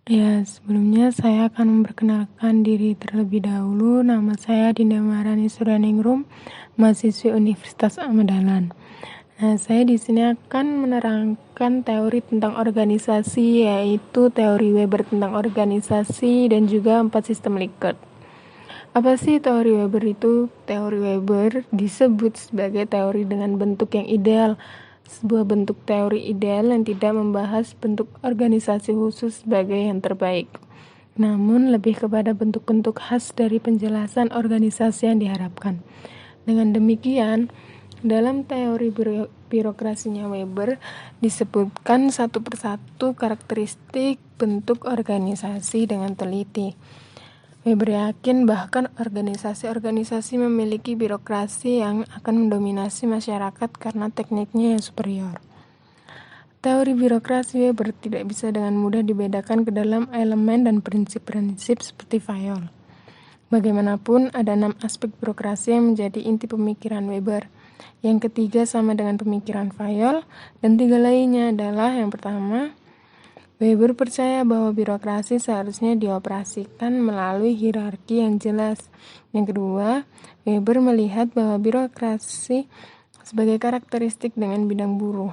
Ya, sebelumnya saya akan memperkenalkan diri terlebih dahulu. Nama saya Dinda Maharani Suryaningrum, mahasiswi Universitas Ahmad Dahlan. Nah, saya di sini akan menerangkan teori tentang organisasi, yaitu teori Weber tentang organisasi dan juga 4 sistem Likert. Apa sih teori Weber itu? Teori Weber disebut sebagai teori dengan bentuk yang ideal, sebuah bentuk teori ideal yang tidak membahas bentuk organisasi khusus sebagai yang terbaik, namun lebih kepada bentuk-bentuk khas dari penjelasan organisasi yang diharapkan. Dengan demikian, dalam teori birokrasinya Weber disebutkan satu persatu karakteristik bentuk organisasi dengan teliti. Weber yakin bahkan organisasi-organisasi memiliki birokrasi yang akan mendominasi masyarakat karena tekniknya yang superior. Teori birokrasi Weber tidak bisa dengan mudah dibedakan ke dalam elemen dan prinsip-prinsip seperti Fayol. Bagaimanapun, ada 6 aspek birokrasi yang menjadi inti pemikiran Weber. Yang ketiga sama dengan pemikiran Fayol, dan 3 lainnya adalah yang pertama, Weber percaya bahwa birokrasi seharusnya dioperasikan melalui hierarki yang jelas. Yang kedua, Weber melihat bahwa birokrasi sebagai karakteristik dengan bidang buruh.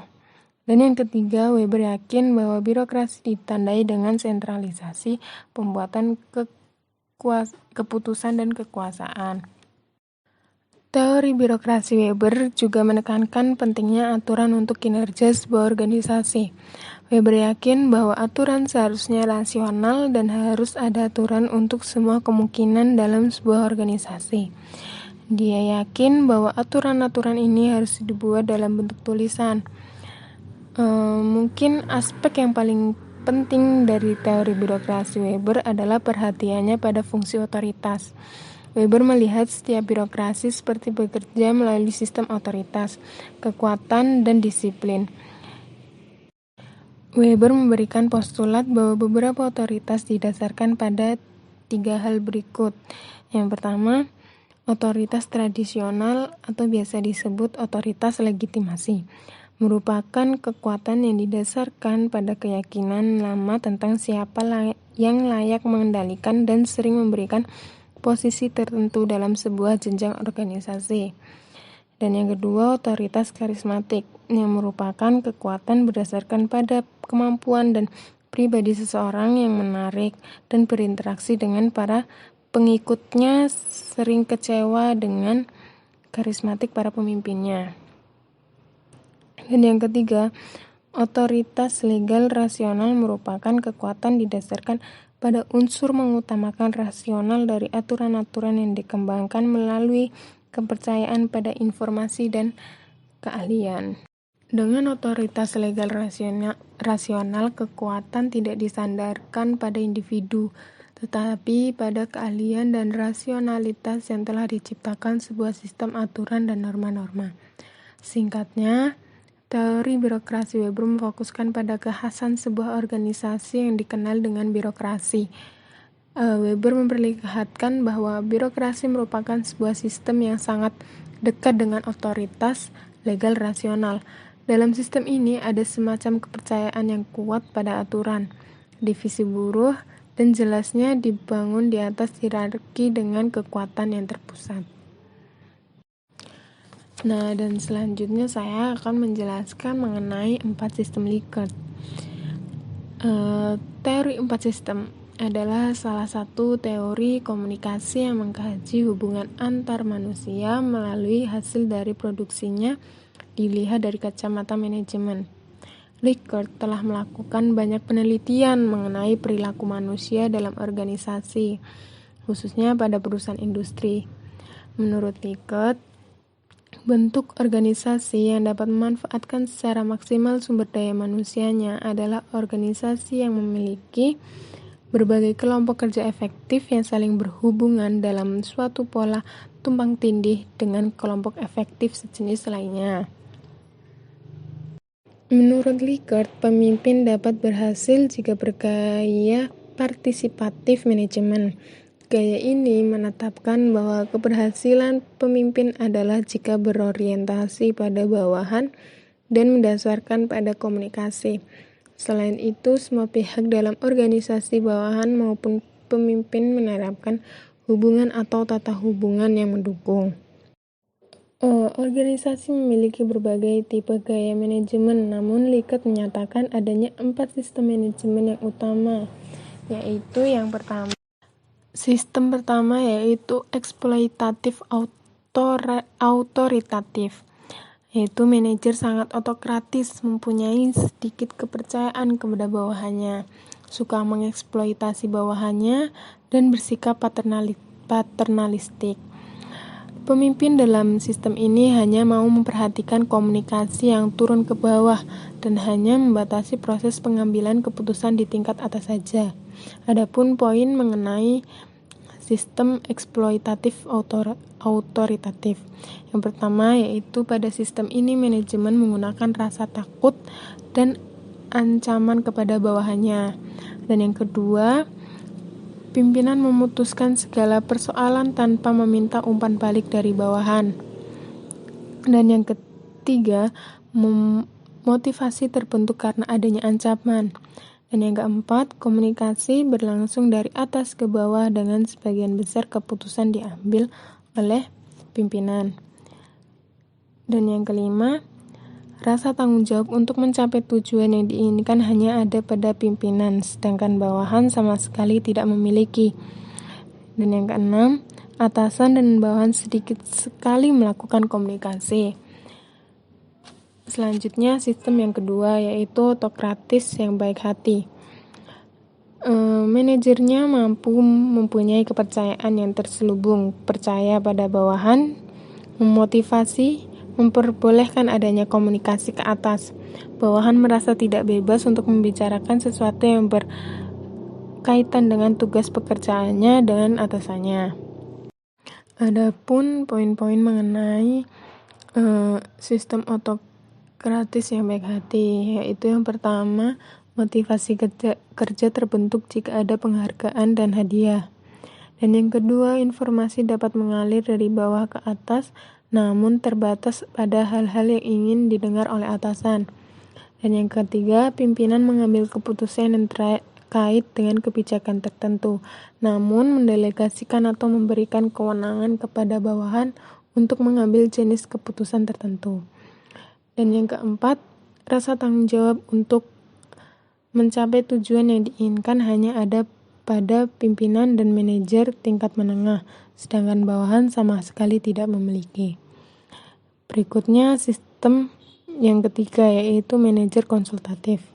Dan yang ketiga, Weber yakin bahwa birokrasi ditandai dengan sentralisasi, pembuatan keputusan dan kekuasaan. Teori birokrasi Weber juga menekankan pentingnya aturan untuk kinerja sebuah organisasi. Weber yakin bahwa aturan seharusnya rasional dan harus ada aturan untuk semua kemungkinan dalam sebuah organisasi. Dia yakin bahwa aturan-aturan ini harus dibuat dalam bentuk tulisan. Mungkin aspek yang paling penting dari teori birokrasi Weber adalah perhatiannya pada fungsi otoritas. Weber melihat setiap birokrasi seperti bekerja melalui sistem otoritas, kekuatan, dan disiplin. Weber memberikan postulat bahwa beberapa otoritas didasarkan pada 3 hal berikut. Yang pertama, otoritas tradisional atau biasa disebut otoritas legitimasi, merupakan kekuatan yang didasarkan pada keyakinan lama tentang siapa yang layak mengendalikan dan sering memberikan posisi tertentu dalam sebuah jenjang organisasi. Dan yang kedua, otoritas karismatik, yang merupakan kekuatan berdasarkan pada kemampuan dan pribadi seseorang yang menarik dan berinteraksi dengan para pengikutnya, sering kecewa dengan karismatik para pemimpinnya. Dan yang ketiga, otoritas legal rasional merupakan kekuatan didasarkan pada unsur mengutamakan rasional dari aturan-aturan yang dikembangkan melalui kepercayaan pada informasi dan keahlian. Dengan otoritas legal rasional, kekuatan tidak disandarkan pada individu, tetapi pada keahlian dan rasionalitas yang telah diciptakan sebuah sistem aturan dan norma-norma. Singkatnya, teori birokrasi Weber memfokuskan pada kekhasan sebuah organisasi yang dikenal dengan birokrasi. Weber memperlihatkan bahwa birokrasi merupakan sebuah sistem yang sangat dekat dengan otoritas legal rasional. Dalam sistem ini ada semacam kepercayaan yang kuat pada aturan, divisi buruh, dan jelasnya dibangun di atas hierarki dengan kekuatan yang terpusat. Nah, dan selanjutnya saya akan menjelaskan mengenai 4 sistem Likert. Teori 4 sistem adalah salah satu teori komunikasi yang mengkaji hubungan antar manusia melalui hasil dari produksinya dilihat dari kacamata manajemen. Likert telah melakukan banyak penelitian mengenai perilaku manusia dalam organisasi, khususnya pada perusahaan industri. Menurut Likert, bentuk organisasi yang dapat memanfaatkan secara maksimal sumber daya manusianya adalah organisasi yang memiliki berbagai kelompok kerja efektif yang saling berhubungan dalam suatu pola tumpang tindih dengan kelompok efektif sejenis lainnya. Menurut Likert, pemimpin dapat berhasil jika bergaya partisipatif manajemen. Gaya ini menetapkan bahwa keberhasilan pemimpin adalah jika berorientasi pada bawahan dan mendasarkan pada komunikasi. Selain itu, semua pihak dalam organisasi bawahan maupun pemimpin menerapkan hubungan atau tata hubungan yang mendukung. Organisasi memiliki berbagai tipe gaya manajemen, namun Likert menyatakan adanya 4 sistem manajemen yang utama, yaitu yang pertama. Sistem pertama yaitu eksploitatif autoritatif, yaitu manajer sangat otokratis, mempunyai sedikit kepercayaan kepada bawahannya, suka mengeksploitasi bawahannya, dan bersikap paternalistik. Pemimpin dalam sistem ini hanya mau memperhatikan komunikasi yang turun ke bawah dan hanya membatasi proses pengambilan keputusan di tingkat atas saja. Adapun poin mengenai sistem eksploitatif autoritatif. Yang pertama yaitu pada sistem ini manajemen menggunakan rasa takut dan ancaman kepada bawahannya. Dan yang kedua, pimpinan memutuskan segala persoalan tanpa meminta umpan balik dari bawahan. Dan yang ketiga, motivasi terbentuk karena adanya ancaman. Dan yang keempat, komunikasi berlangsung dari atas ke bawah dengan sebagian besar keputusan diambil oleh pimpinan. Dan yang kelima, rasa tanggung jawab untuk mencapai tujuan yang diinginkan hanya ada pada pimpinan, sedangkan bawahan sama sekali tidak memiliki. Dan yang keenam, atasan dan bawahan sedikit sekali melakukan komunikasi. Selanjutnya, sistem yang kedua yaitu otokratis yang baik hati. Manajernya mampu mempunyai kepercayaan yang terselubung, percaya pada bawahan, memotivasi, memperbolehkan adanya komunikasi ke atas. Bawahan merasa tidak bebas untuk membicarakan sesuatu yang berkaitan dengan tugas pekerjaannya dengan atasannya. Adapun poin-poin mengenai sistem otokratis yang baik hati, yaitu yang pertama, motivasi kerja terbentuk jika ada penghargaan dan hadiah. Dan yang kedua, informasi dapat mengalir dari bawah ke atas, namun terbatas pada hal-hal yang ingin didengar oleh atasan. Dan yang ketiga, pimpinan mengambil keputusan yang terkait dengan kebijakan tertentu, namun mendelegasikan atau memberikan kewenangan kepada bawahan untuk mengambil jenis keputusan tertentu. Dan yang keempat, rasa tanggung jawab untuk mencapai tujuan yang diinginkan hanya ada pada pimpinan dan manajer tingkat menengah, sedangkan bawahan sama sekali tidak memiliki. Berikutnya, sistem yang ketiga yaitu manajer konsultatif.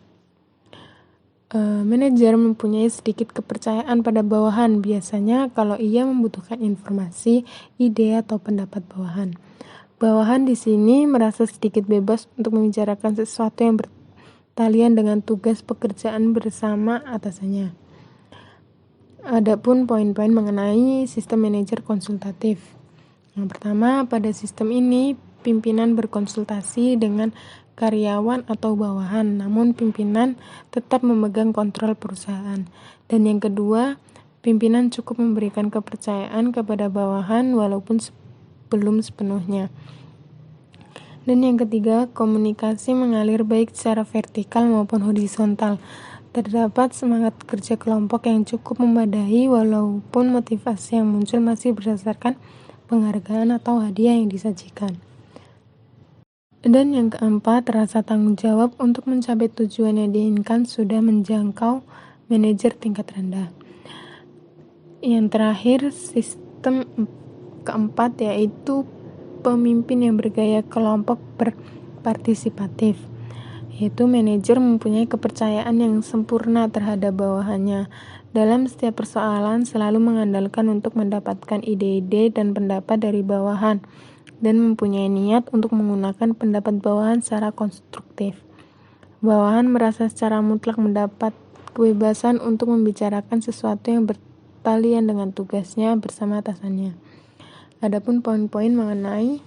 Manajer mempunyai sedikit kepercayaan pada bawahan, biasanya kalau ia membutuhkan informasi, ide, atau pendapat bawahan. Bawahan di sini merasa sedikit bebas untuk membicarakan sesuatu yang bertalian dengan tugas pekerjaan bersama atasannya. Adapun poin-poin mengenai sistem manajer konsultatif. Yang pertama, pada sistem ini pimpinan berkonsultasi dengan karyawan atau bawahan, namun pimpinan tetap memegang kontrol perusahaan. Dan yang kedua, pimpinan cukup memberikan kepercayaan kepada bawahan walaupun belum sepenuhnya. Dan yang ketiga, komunikasi mengalir baik secara vertikal maupun horizontal. Terdapat semangat kerja kelompok yang cukup memadai walaupun motivasi yang muncul masih berdasarkan penghargaan atau hadiah yang disajikan. Dan yang keempat, rasa tanggung jawab untuk mencapai tujuan yang diinginkan sudah menjangkau manajer tingkat rendah. Yang terakhir, sistem keempat yaitu pemimpin yang bergaya kelompok berpartisipatif, yaitu manajer mempunyai kepercayaan yang sempurna terhadap bawahannya. Dalam setiap persoalan selalu mengandalkan untuk mendapatkan ide-ide dan pendapat dari bawahan, dan mempunyai niat untuk menggunakan pendapat bawahan secara konstruktif. Bawahan merasa secara mutlak mendapat kebebasan untuk membicarakan sesuatu yang bertalian dengan tugasnya bersama atasannya. Adapun poin-poin mengenai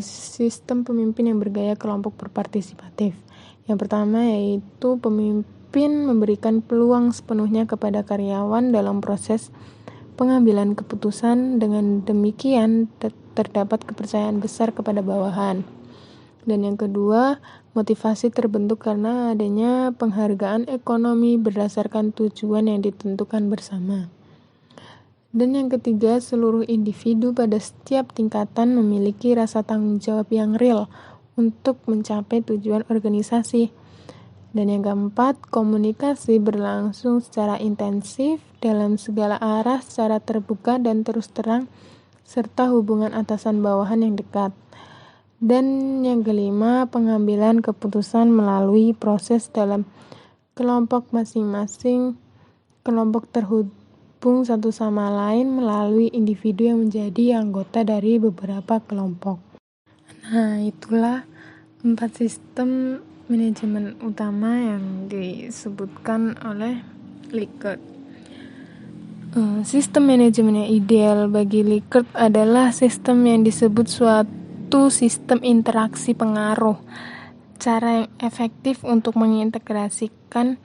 sistem pemimpin yang bergaya kelompok berpartisipatif. Yang pertama yaitu pemimpin memberikan peluang sepenuhnya kepada karyawan dalam proses pengambilan keputusan. Dengan demikian terdapat kepercayaan besar kepada bawahan. Dan yang kedua, motivasi terbentuk karena adanya penghargaan ekonomi berdasarkan tujuan yang ditentukan bersama. Dan yang ketiga, seluruh individu pada setiap tingkatan memiliki rasa tanggung jawab yang real untuk mencapai tujuan organisasi. Dan yang keempat, komunikasi berlangsung secara intensif dalam segala arah secara terbuka dan terus terang, serta hubungan atasan bawahan yang dekat. Dan yang kelima, pengambilan keputusan melalui proses dalam kelompok masing-masing. Kelompok terhubung satu sama lain melalui individu yang menjadi anggota dari beberapa kelompok. Nah, itulah 4 sistem manajemen utama yang disebutkan oleh Likert. Sistem manajemen yang ideal bagi Likert adalah sistem yang disebut suatu sistem interaksi pengaruh, cara yang efektif untuk mengintegrasikan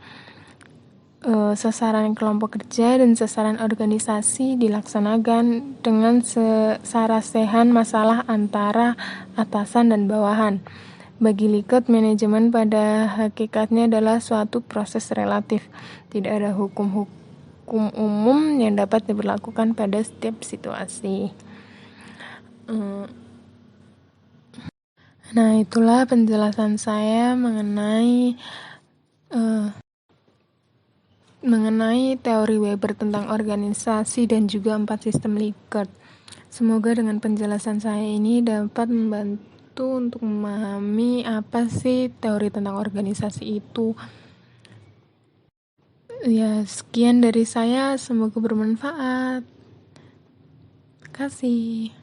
sasaran kelompok kerja dan sasaran organisasi dilaksanakan dengan sesarasehan masalah antara atasan dan bawahan. Bagi Likert, manajemen pada hakikatnya adalah suatu proses relatif. Tidak ada hukum umum yang dapat diberlakukan pada setiap situasi. Nah, itulah penjelasan saya mengenai teori Weber tentang organisasi dan juga 4 sistem Likert. Semoga dengan penjelasan saya ini dapat membantu untuk memahami apa sih teori tentang organisasi itu. Ya, sekian dari saya, semoga bermanfaat. Terima kasih.